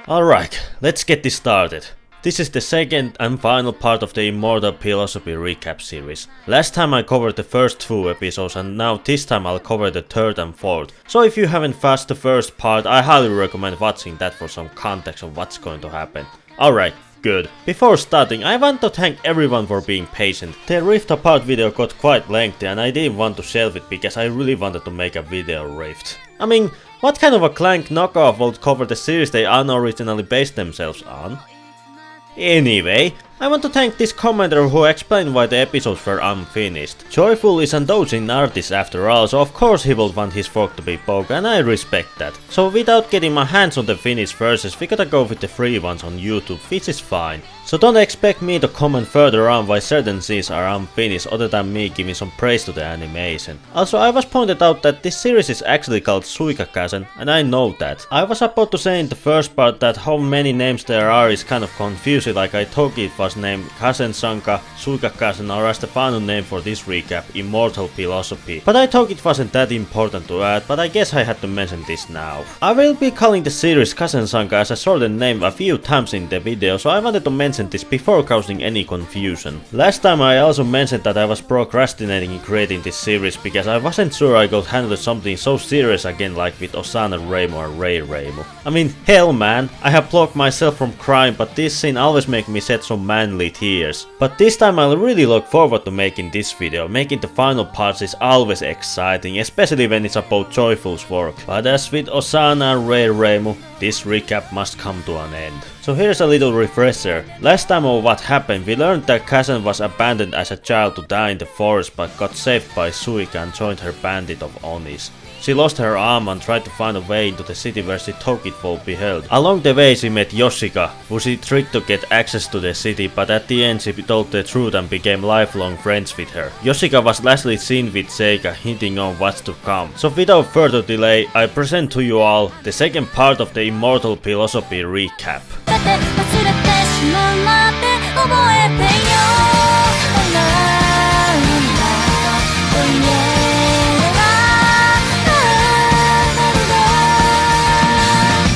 Alright, let's get this started. This is the second and final part of the Immortal Philosophy recap series. Last time I covered the first 2 episodes and now this time I'll cover the third and fourth. So if you haven't watched the first part, I highly recommend watching that for some context of what's going to happen. Alright, good. Before starting, I want to thank everyone for being patient. The Rift Apart video got quite lengthy and I didn't want to shelve it because I really wanted to make a video Rift. I mean, what kind of a Clank knockoff would cover the series they unoriginally based themselves on? Anyway, I want to thank this commenter who explained why the episodes were unfinished. Joyful is an Dojin artist after all, so of course he will want his work to be poke, and I respect that. So without getting my hands on the finished versions, we gotta go with the free ones on YouTube, which is fine. So don't expect me to comment further on why certain scenes are unfinished other than me giving some praise to the animation. Also, I was pointed out that this series is actually called Suikakasen, and I know that. I was about to say in the first part that how many names there are is kind of confusing, like I thought it was named Kasen-sanka, Suikakasen, or as the final name for this recap, Immortal Philosophy. But I thought it wasn't that important to add, but I guess I had to mention this now. I will be calling the series Kasen-sanka as a shortened name a few times in the video, so I wanted to mention this before causing any confusion. Last time I also mentioned that I was procrastinating in creating this series because I wasn't sure I could handle something so serious again like with Osana Reimu and Reireimu. I mean, hell man, I have blocked myself from crying, but this scene always makes me shed some manly tears. But this time I really look forward to making this video. Making the final parts is always exciting, especially when it's about Joyful's work. But as with Osana and Reireimu, this recap must come to an end. So here's a little refresher. Last time of what happened, we learned that Kasen was abandoned as a child to die in the forest but got saved by Suika and joined her bandit of Onis. She lost her arm and tried to find a way into the city where she thought it would be held. Along the way she met Yoshika, who she tricked to get access to the city, but at the end she told the truth and became lifelong friends with her. Yoshika was lastly seen with Seiga, hinting on what's to come. So without further delay, I present to you all the second part of the Immortal Philosophy recap.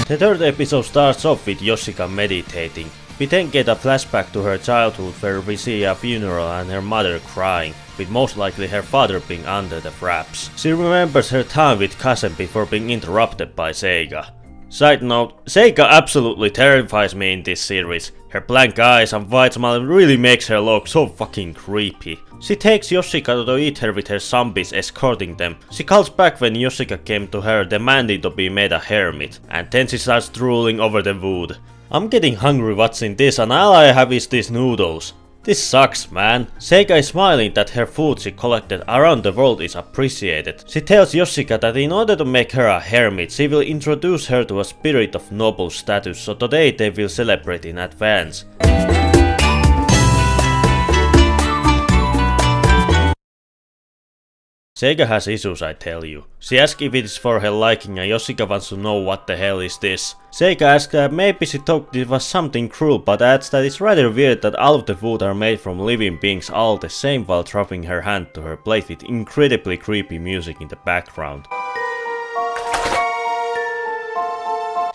The third episode starts off with Yoshika meditating. We then get a flashback to her childhood where we see a funeral and her mother crying, with most likely her father being under the wraps. She remembers her time with Kasen before being interrupted by Seiga. Side note, Seiga absolutely terrifies me in this series. Her blank eyes and white smile really makes her look so fucking creepy. She takes Yoshika to eat her with her zombies escorting them. She calls back when Yoshika came to her demanding to be made a hermit, and then she starts drooling over the wood. I'm getting hungry watching this and all I have is these noodles. This sucks, man. Seiga is smiling that her food she collected around the world is appreciated. She tells Yoshika that in order to make her a hermit, she will introduce her to a spirit of noble status, so today they will celebrate in advance. Seiga has issues, I tell you. She asks if it is for her liking and Yoshika wants to know what the hell is this. Seiga asks that maybe she thought it was something cruel, but adds that it's rather weird that all of the food are made from living beings all the same, while dropping her hand to her plate with incredibly creepy music in the background.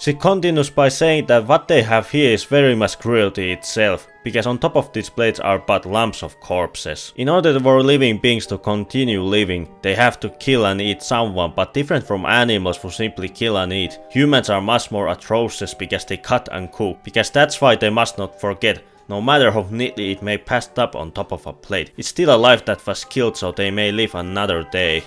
She continues by saying that what they have here is very much cruelty itself, because on top of these plates are but lumps of corpses. In order for living beings to continue living, they have to kill and eat someone, but different from animals who simply kill and eat, humans are much more atrocious because they cut and cook, because that's why they must not forget. No matter how neatly it may passed up on top of a plate, it's still a life that was killed so they may live another day.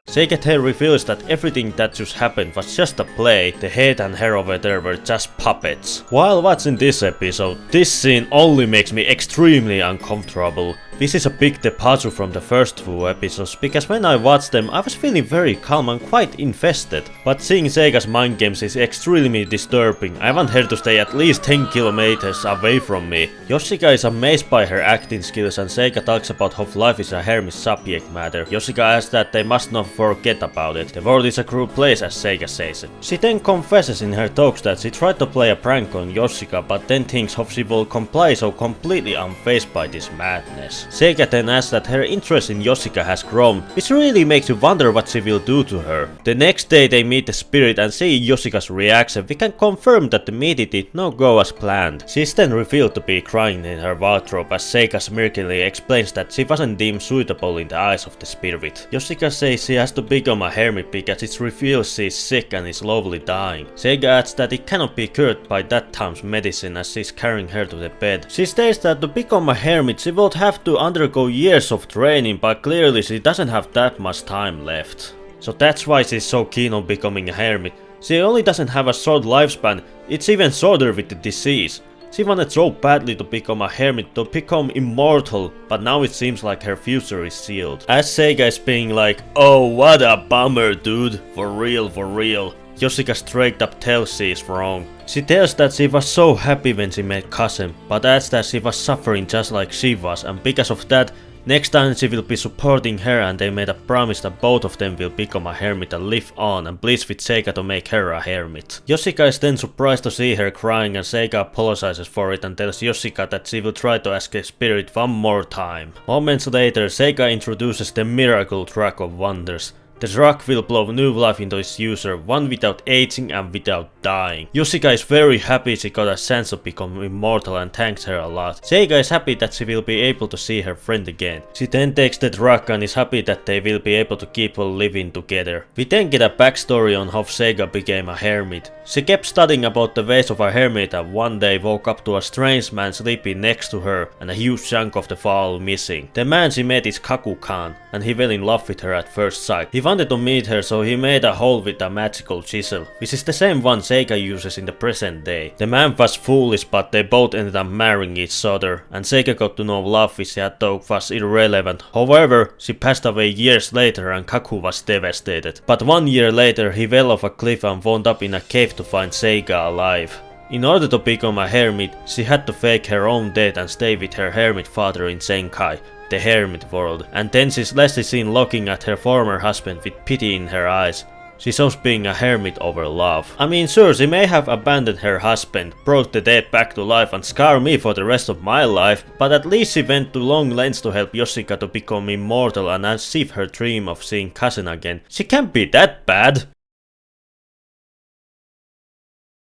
Seiga then reveals that everything that just happened was just a play, the head and hair over there were just puppets. While watching this episode, this scene only makes me extremely uncomfortable. This is a big departure from the first 2 episodes, because when I watched them I was feeling very calm and quite invested. But seeing Seiga's mind games is extremely disturbing. I want her to stay at least 10 kilometers away from me. Yoshika is amazed by her acting skills, and Seiga talks about how life is a Hermit subject matter. Yoshika asks that they must not forget about it. The world is a cruel place, as Seiga says it. She then confesses in her talks that she tried to play a prank on Yoshika, but then thinks how she will comply so completely unfazed by this madness. Seiga then asks that her interest in Yoshika has grown, which really makes you wonder what she will do to her. The next day they meet the spirit, and seeing Yoshika's reaction, we can confirm that the meeting did not go as planned. She is then revealed to be crying in her wardrobe, as Seiga smirkingly explains that she wasn't deemed suitable in the eyes of the spirit. Yoshika says she has to become a hermit because it reveals she is sick and is slowly dying. Seiga adds that it cannot be cured by that time's medicine, as she is carrying her to the bed. She states that to become a hermit she would have to undergo years of training, but clearly she doesn't have that much time left. So that's why she's so keen on becoming a hermit. She only doesn't have a short lifespan, it's even shorter with the disease. She wanted so badly to become a hermit, to become immortal, but now it seems like her future is sealed. As Seiga is being like, "Oh, what a bummer, dude, for real, for real." Yoshika straight up tells she is wrong. She tells that she was so happy when she met Kasem, but adds that she was suffering just like she was, and because of that, next time she will be supporting her, and they made a promise that both of them will become a hermit and live on, and pleads with Seiga to make her a hermit. Yoshika is then surprised to see her crying, and Seiga apologizes for it and tells Yoshika that she will try to ask the spirit one more time. Moments later, Seiga introduces the miracle truck of wonders. The drug will blow new life into its user, one without aging and without dying. Yoshika is very happy she got a chance to become immortal and thanks her a lot. Seiga is happy that she will be able to see her friend again. She then takes the drug and is happy that they will be able to keep on living together. We then get a backstory on how Seiga became a hermit. She kept studying about the ways of a hermit and one day woke up to a strange man sleeping next to her and a huge chunk of the fall missing. The man she met is Kaku-kan, and he fell in love with her at first sight. He wanted to meet her, so he made a hole with a magical chisel, which is the same one Seiga uses in the present day. The man was foolish, but they both ended up marrying each other, and Seiga got to know love, which she had thought was irrelevant. However, she passed away years later and Kaku was devastated. But 1 year later he fell off a cliff and wound up in a cave to find Seiga alive. In order to become a hermit, she had to fake her own death and stay with her hermit father in Zenkai, the hermit world, and then she's lastly seen looking at her former husband with pity in her eyes. She shows being a hermit over love. I mean, sure, she may have abandoned her husband, brought the dead back to life and scarred me for the rest of my life, but at least she went to long lengths to help Yoshika to become immortal and achieve her dream of seeing Kazen again. She can't be that bad.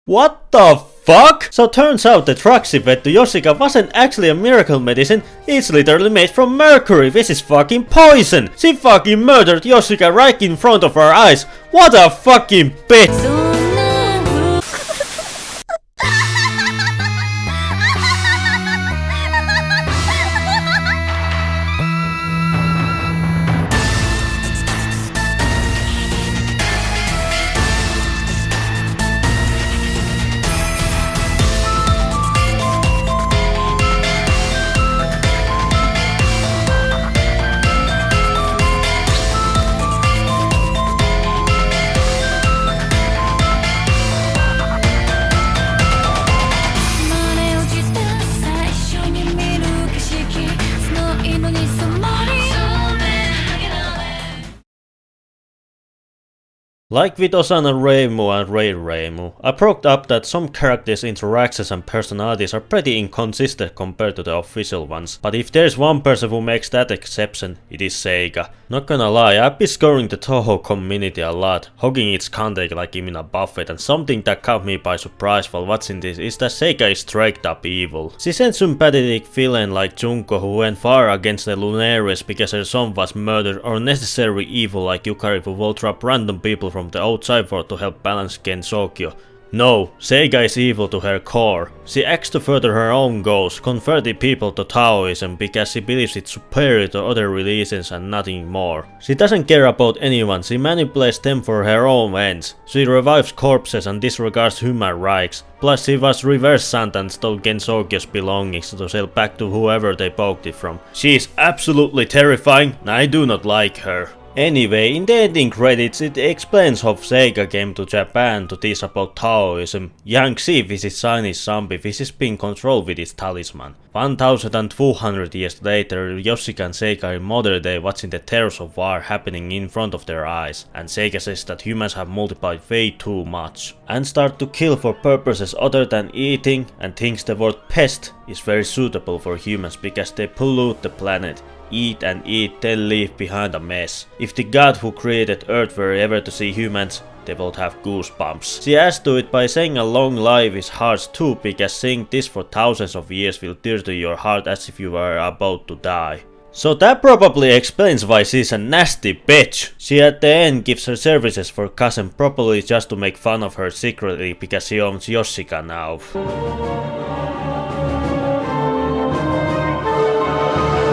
What the fuck? So turns out the drug she fed to Yoshika wasn't actually a miracle medicine, it's literally made from mercury, which is fucking poison! She fucking murdered Yoshika right in front of our eyes! What a fucking bitch! Like with Osana Reimu and Reireimu, I brought up that some characters' interactions and personalities are pretty inconsistent compared to the official ones, but if there's one person who makes that exception, it is Seiga. Not gonna lie, I've been scouring the Touhou community a lot, hogging its content like I'm in a buffet, and something that caught me by surprise while watching this is that Seiga is straight up evil. She's a sympathetic villain like Junko who went far against the Lunaries because her son was murdered, or necessary evil like Yukari who will trap random people from the outside world to help balance Genso. No, Seiga is evil to her core. She acts to further her own goals, converting people to Taoism because she believes it's superior to other religions and nothing more. She doesn't care about anyone, she manipulates them for her own ends. She revives corpses and disregards human rights. Plus she was reverse Santa and stole Gensokyo's belongings to sell back to whoever they poked it from. She is absolutely terrifying and I do not like her. Anyway, in the ending credits it explains how Seiga came to Japan to teach about Taoism. Yang Xi visits Chinese zombie which is being controlled with his talisman. 1200 years later, Yoshika and Seiga are in modern day watching the terrors of war happening in front of their eyes, and Seiga says that humans have multiplied way too much and start to kill for purposes other than eating, and thinks the word pest is very suitable for humans because they pollute the planet. Eat and eat, then leave behind a mess. If the god who created Earth were ever to see humans, they would have goosebumps. She adds to it by saying a long life is hard too, because saying this for thousands of years will tear to your heart as if you were about to die. So that probably explains why she's a nasty bitch. She at the end gives her services for cousin probably just to make fun of her secretly because she owns Yoshika now.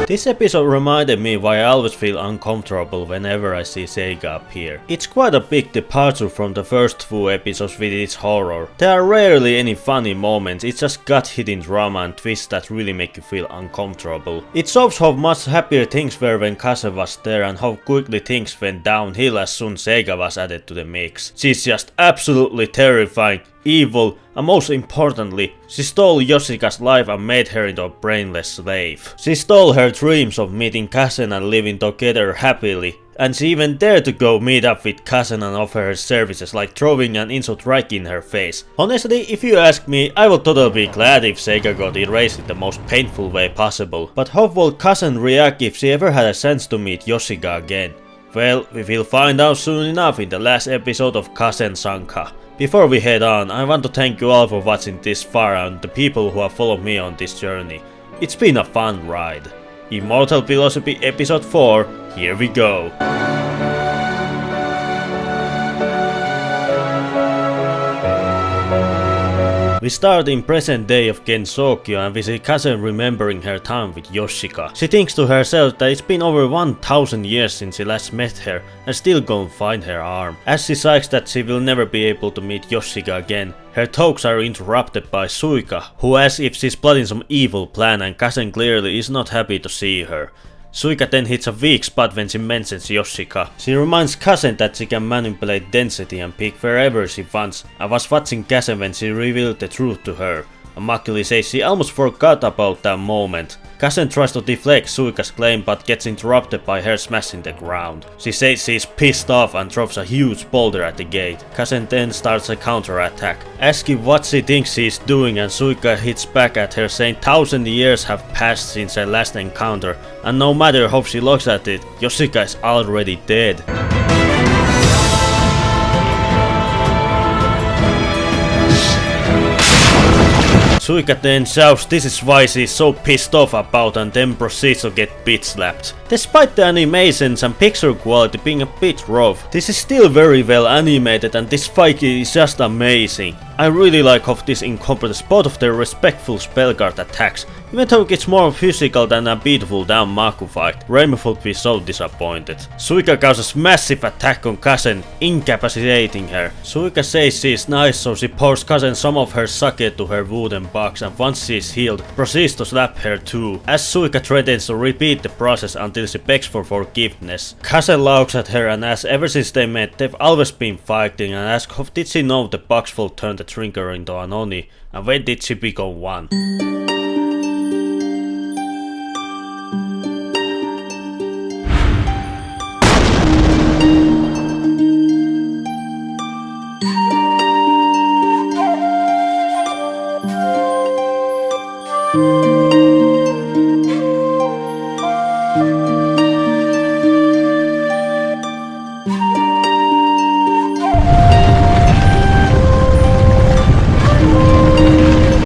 This episode reminded me why I always feel uncomfortable whenever I see Seiga appear. It's quite a big departure from the first few episodes with its horror. There are rarely any funny moments, it's just gut-hitting drama and twists that really make you feel uncomfortable. It shows how much happier things were when Kase was there and how quickly things went downhill as soon Seiga was added to the mix. She's just absolutely terrifying, evil, and most importantly, she stole Yoshika's life and made her into a brainless slave. She stole her dreams of meeting Kasen and living together happily, and she even dared to go meet up with Kasen and offer her services, like throwing an insult right in her face. Honestly, if you ask me, I would totally be glad if Seiga got erased in the most painful way possible. But how will Kasen react if she ever had a chance to meet Yoshika again? Well, we will find out soon enough in the last episode of Kasen Sanka. Before we head on, I want to thank you all for watching this far and the people who have followed me on this journey. It's been a fun ride. Immortal Philosophy Episode 4, here we go. We start in present day of Gensokyo and we see Kasen remembering her time with Yoshika. She thinks to herself that it's been over 1000 years since she last met her and still can't find her arm. As she sighs that she will never be able to meet Yoshika again, her talks are interrupted by Suika, who asks if she's plotting some evil plan, and Kasen clearly is not happy to see her. Suika then hits a weak spot when she mentions Yoshika. She reminds Kasen that she can manipulate density and pick wherever she wants, and was watching Kasen when she revealed the truth to her. And Makili says she almost forgot about that moment. Kasen tries to deflect Suika's claim but gets interrupted by her smashing the ground. She says she's pissed off and drops a huge boulder at the gate. Kasen then starts a counterattack, asking what she thinks she's doing, and Suika hits back at her saying 1000 years have passed since their last encounter, and no matter how she looks at it, Yoshika is already dead. Suika then shouts this is why she's so pissed off about, and then proceeds to get bitch slapped. Despite the animations and picture quality being a bit rough, this is still very well animated and this fight is just amazing. I really like how this incorporates both of their respectful spellcard attacks, even though it's more physical than a beautiful down Maku fight. Reimu would be so disappointed. Suika causes massive attack on Kasen, incapacitating her. Suika says she is nice, so she pours Kasen some of her sake to her wooden box, and once she is healed, proceeds to slap her too, as Suika threatens to repeat the process until she begs for forgiveness. Kasen laughs at her and asks ever since they met they've always been fighting, and asks how did she know the box will turn the drinker into an Oni, and when did she become one?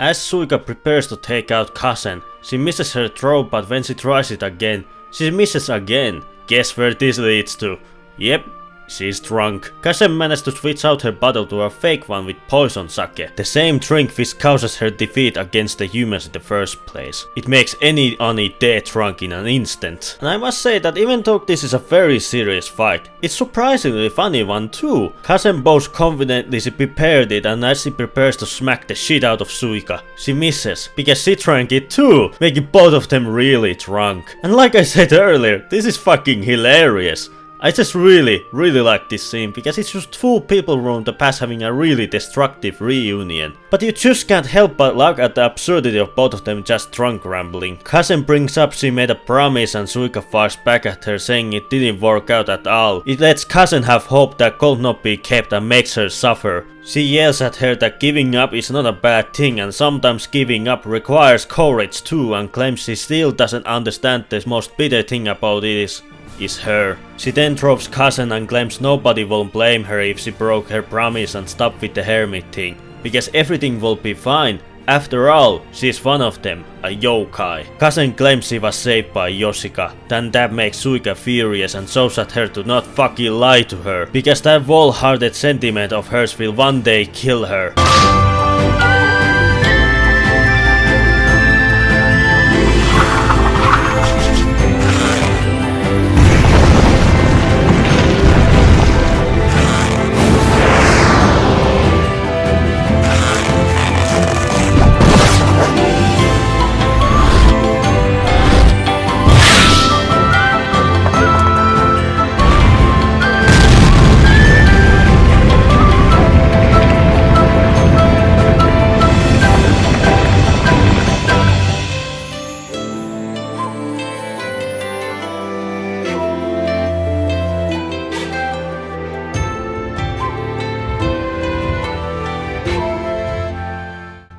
As Suika prepares to take out Kasen, she misses her throw, but when she tries it again, she misses again. Guess where this leads to? Yep, She's drunk. Kazen managed to switch out her bottle to a fake one with poison sake, the same drink which causes her defeat against the humans in the first place. It makes any Ani dead drunk in an instant. And I must say that even though this is a very serious fight, it's surprisingly funny one too. Kazen boasts confidently she prepared it, and as she prepares to smack the shit out of Suika, she misses, because she drank it too, making both of them really drunk. And like I said earlier, this is fucking hilarious. I just really like this scene, because it's just two people from the past having a really destructive reunion. But you just can't help but laugh at the absurdity of both of them just drunk rambling. Kazen brings up she made a promise and Suika fires back at her saying it didn't work out at all. It lets Kazen have hope that could not be kept and makes her suffer. She yells at her that giving up is not a bad thing, and sometimes giving up requires courage too, and claims she still doesn't understand the most bitter thing about it is her. She then drops Kazen and claims nobody will blame her if she broke her promise and stopped with the Hermit thing, because everything will be fine. After all, she's one of them, a yokai. Kazen claims she was saved by Yoshika. Then that makes Suika furious and shows at her to not fucking lie to her, because that wholehearted sentiment of hers will one day kill her.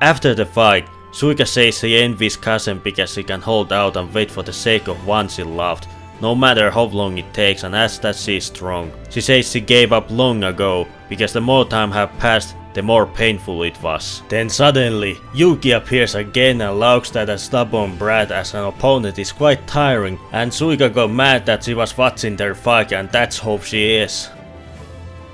After the fight, Suika says she envies Kazen because she can hold out and wait for the sake of one she loved, no matter how long it takes, and adds that she is strong. She says she gave up long ago, because the more time have passed, the more painful it was. Then suddenly, Yuki appears again and looks that a stubborn brat as an opponent is quite tiring, and Suika got mad that she was watching their fight, and that's how she is.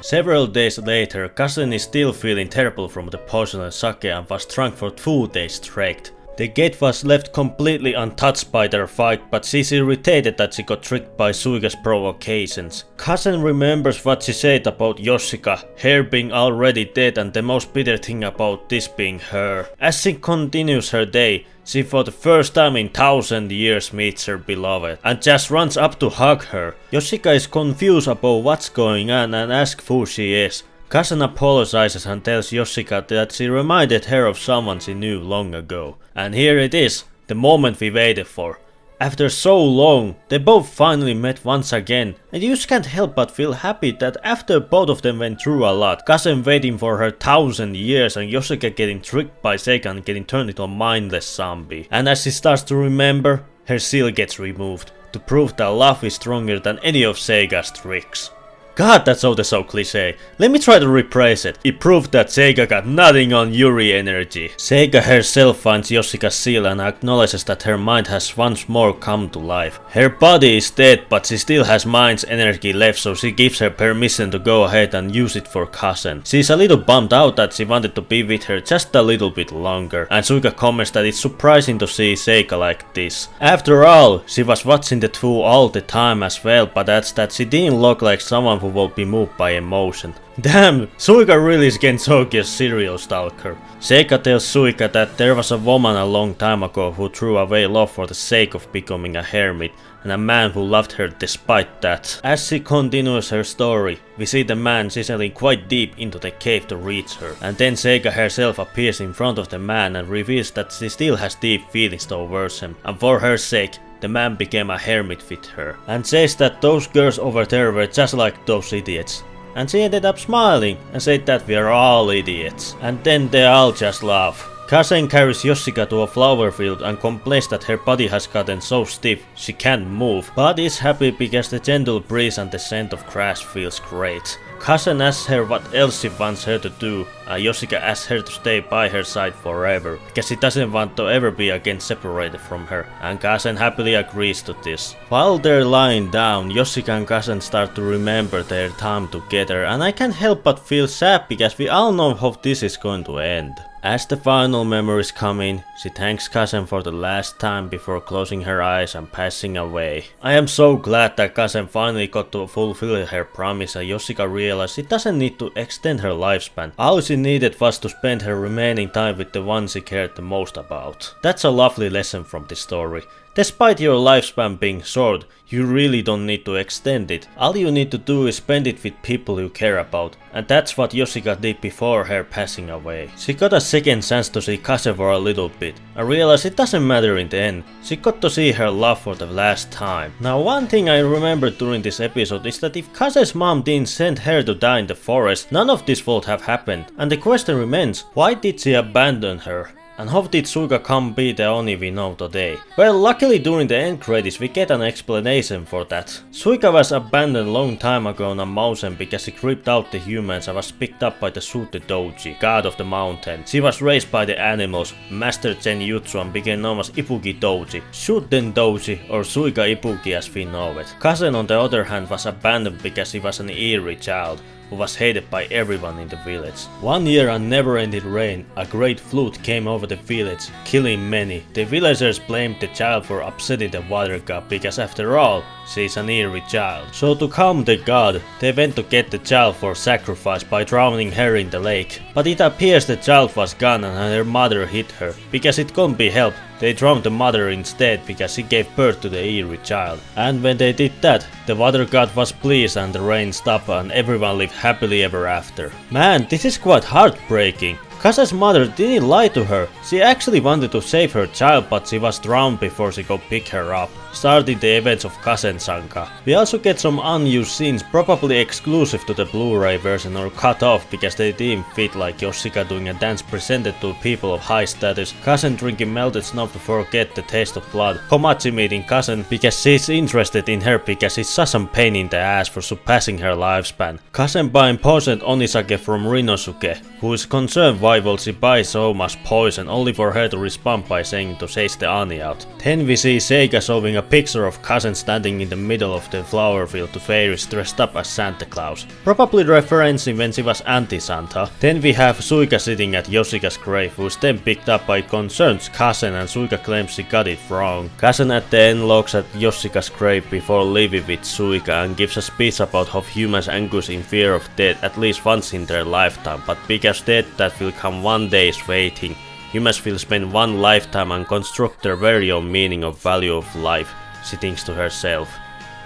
Several days later, Kazen is still feeling terrible from the poison and sake and was drunk for 2 days straight. The gate was left completely untouched by their fight, but she's irritated that she got tricked by Suika's provocations. Kazen remembers what she said about Yoshika, her being already dead, and the most bitter thing about this being her. As she continues her day, she for the first time in 1000 years meets her beloved, and just runs up to hug her. Yoshika is confused about what's going on and asks who she is. Kazen apologizes and tells Yoshika that she reminded her of someone she knew long ago. And here it is, the moment we waited for. After so long, they both finally met once again, and you just can't help but feel happy that after both of them went through a lot, Kazen waiting for her 1000 years and Yoshika getting tricked by Seiga and getting turned into a mindless zombie. And as she starts to remember, her seal gets removed, to prove that love is stronger than any of Seiga's tricks. God, that's so cliche. Let me try to rephrase it. It proved that Seiga got nothing on Yuri energy. Seiga herself finds Yoshika's seal and acknowledges that her mind has once more come to life. Her body is dead, but she still has mind's energy left, so she gives her permission to go ahead and use it for Kazen. She's a little bummed out that she wanted to be with her just a little bit longer, and Suika comments that it's surprising to see Seiga like this. After all, she was watching the two all the time as well, but adds that she didn't look like someone who will be moved by emotion. Damn, Suika really is Genso's serial stalker. Seiga tells Suika that there was a woman a long time ago who threw away love for the sake of becoming a hermit, and a man who loved her despite that. As she continues her story, we see the man chiseling quite deep into the cave to reach her, and then Seiga herself appears in front of the man and reveals that she still has deep feelings towards him, and for her sake, the man became a hermit with her, and says that those girls over there were just like those idiots. And she ended up smiling and said that we are all idiots, and then they all just laugh. Kazen carries Yoshika to a flower field and complains that her body has gotten so stiff she can't move, but is happy because the gentle breeze and the scent of grass feels great. Kazen asks her what else she wants her to do, and Yoshika asks her to stay by her side forever, because she doesn't want to ever be again separated from her, and Kazen happily agrees to this. While they're lying down, Yoshika and Kazen start to remember their time together, and I can't help but feel sad because we all know how this is going to end. As the final memories come in, she thanks Kazen for the last time before closing her eyes and passing away. I am so glad that Kazen finally got to fulfill her promise and Yoshika realized she doesn't need to extend her lifespan. All she needed was to spend her remaining time with the one she cared the most about. That's a lovely lesson from this story. Despite your lifespan being short, you really don't need to extend it. All you need to do is spend it with people you care about, and that's what Yoshika did before her passing away. She got a second chance to see Kazen for a little bit, and realized it doesn't matter in the end. She got to see her love for the last time. Now one thing I remember during this episode is that if Kazen's mom didn't send her to die in the forest, none of this would have happened. And the question remains, why did she abandon her? And how did Suika come be the Oni we know today? Well, luckily during the end credits we get an explanation for that. Suika was abandoned a long time ago on a mountain because she creeped out the humans and was picked up by the Shute Doji, god of the mountain. She was raised by the animals, mastered Genjutsu and became known as Ibuki Doji, Shuten Doji or Suika Ibuki as we know it. Kazen on the other hand was abandoned because he was an eerie child who was hated by everyone in the village. One year and never-ending rain, a great flood came over the village, killing many. The villagers blamed the child for upsetting the water god because after all, she is an eerie child. So to calm the god, they went to get the child for sacrifice by drowning her in the lake. But it appears the child was gone and her mother hid her. Because it couldn't be helped, they drowned the mother instead because she gave birth to the eerie child. And when they did that, the water god was pleased and the rain stopped and everyone lived happily ever after. Man, this is quite heartbreaking. Kazen's mother didn't lie to her. She actually wanted to save her child, but she was drowned before she could pick her up, starting the events of Kazen-sanka. We also get some unused scenes, probably exclusive to the Blu-ray version or cut off because they didn't fit, like Yoshika doing a dance presented to people of high status, Kazen drinking melted snow to forget the taste of blood, Komachi meeting Kazen because she's interested in her because he's such a pain in the ass for surpassing her lifespan, Kazen buying poisoned Onisake from Rinosuke, who is concerned why will she buy so much poison only for her to respond by saying to chase the Ani out. Then we see Seiga showing a picture of Kazen standing in the middle of the flower field to fairies dressed up as Santa Claus, probably referencing when she was anti-Santa. Then we have Suika sitting at Yoshika's grave, who is then picked up by concerned Kazen and Suika claims she got it wrong. Kazen at the end looks at Yoshika's grave before leaving with Suika and gives a speech about how humans anguish in fear of death at least once in their lifetime, but because death that will come one day is waiting, humans will spend one lifetime and construct their very own meaning of value of life, she thinks to herself.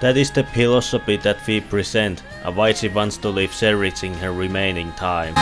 That is the philosophy that we present, and why she wants to live cherishing her remaining time.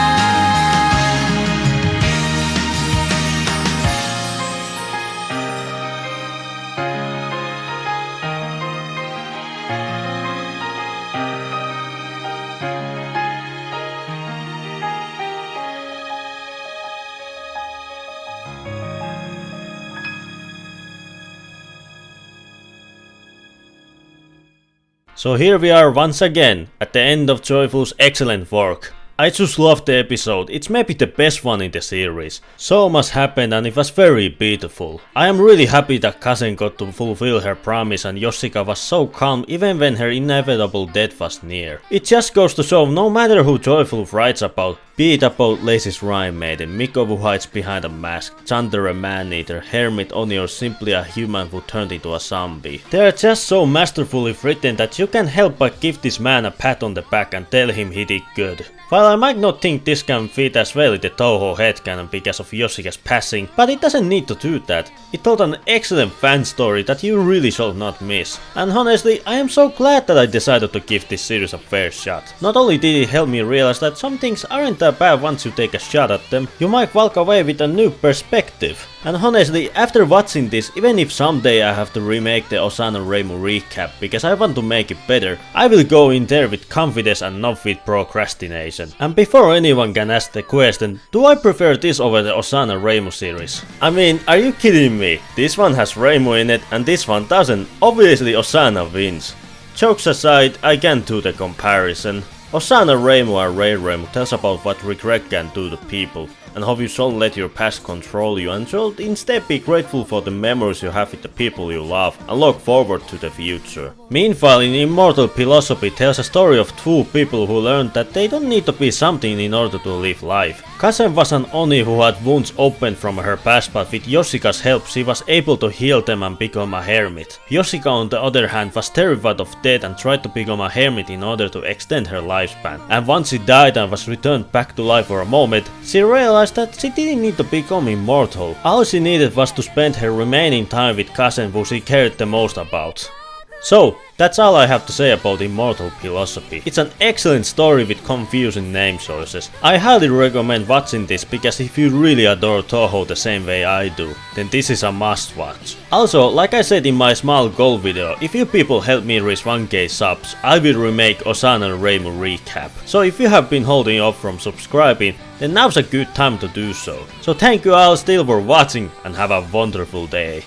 So here we are once again, at the end of Joyful's excellent work. I just loved the episode, it's maybe the best one in the series. So much happened and it was very beautiful. I am really happy that Kazen got to fulfill her promise and Yoshika was so calm even when her inevitable death was near. It just goes to show no matter who Joyful writes about, be it about Lazy's Rhyme Maiden, Miko who hides behind a mask, Chandler a man-eater, Hermit, Oni or simply a human who turned into a zombie. They are just so masterfully written that you can't help but give this man a pat on the back and tell him he did good. While I might not think this can fit as well in the Touhou headcanon because of Yoshika's passing, but it doesn't need to do that. It told an excellent fan story that you really should not miss. And honestly, I am so glad that I decided to give this series a fair shot. Not only did it help me realize that some things aren't that bad once you take a shot at them, you might walk away with a new perspective. And honestly, after watching this, even if someday I have to remake the Osana Reimu recap because I want to make it better, I will go in there with confidence and not with procrastination. And before anyone can ask the question, do I prefer this over the Osana Reimu series? I mean, are you kidding me? This one has Reimu in it and this one doesn't. Obviously Osana wins. Jokes aside, I can't do the comparison. Osana Reimu and Reireimu tells about what regret can do to people, and how you shouldn't let your past control you and should instead be grateful for the memories you have with the people you love and look forward to the future. Meanwhile, in Immortal Philosophy tells a story of two people who learned that they don't need to be something in order to live life. Kazen was an Oni who had wounds opened from her past, but with Yoshika's help she was able to heal them and become a hermit. Yoshika on the other hand was terrified of death and tried to become a hermit in order to extend her lifespan. And once she died and was returned back to life for a moment, she realized that she didn't need to become immortal. All she needed was to spend her remaining time with Kazen, who she cared the most about. So, that's all I have to say about Immortal Philosophy. It's an excellent story with confusing name choices. I highly recommend watching this because if you really adore Touhou the same way I do, then this is a must watch. Also, like I said in my small goal video, if you people help me reach 1k subs, I will remake Osana Reimu recap. So if you have been holding off from subscribing, then now's a good time to do so. So thank you all still for watching and have a wonderful day.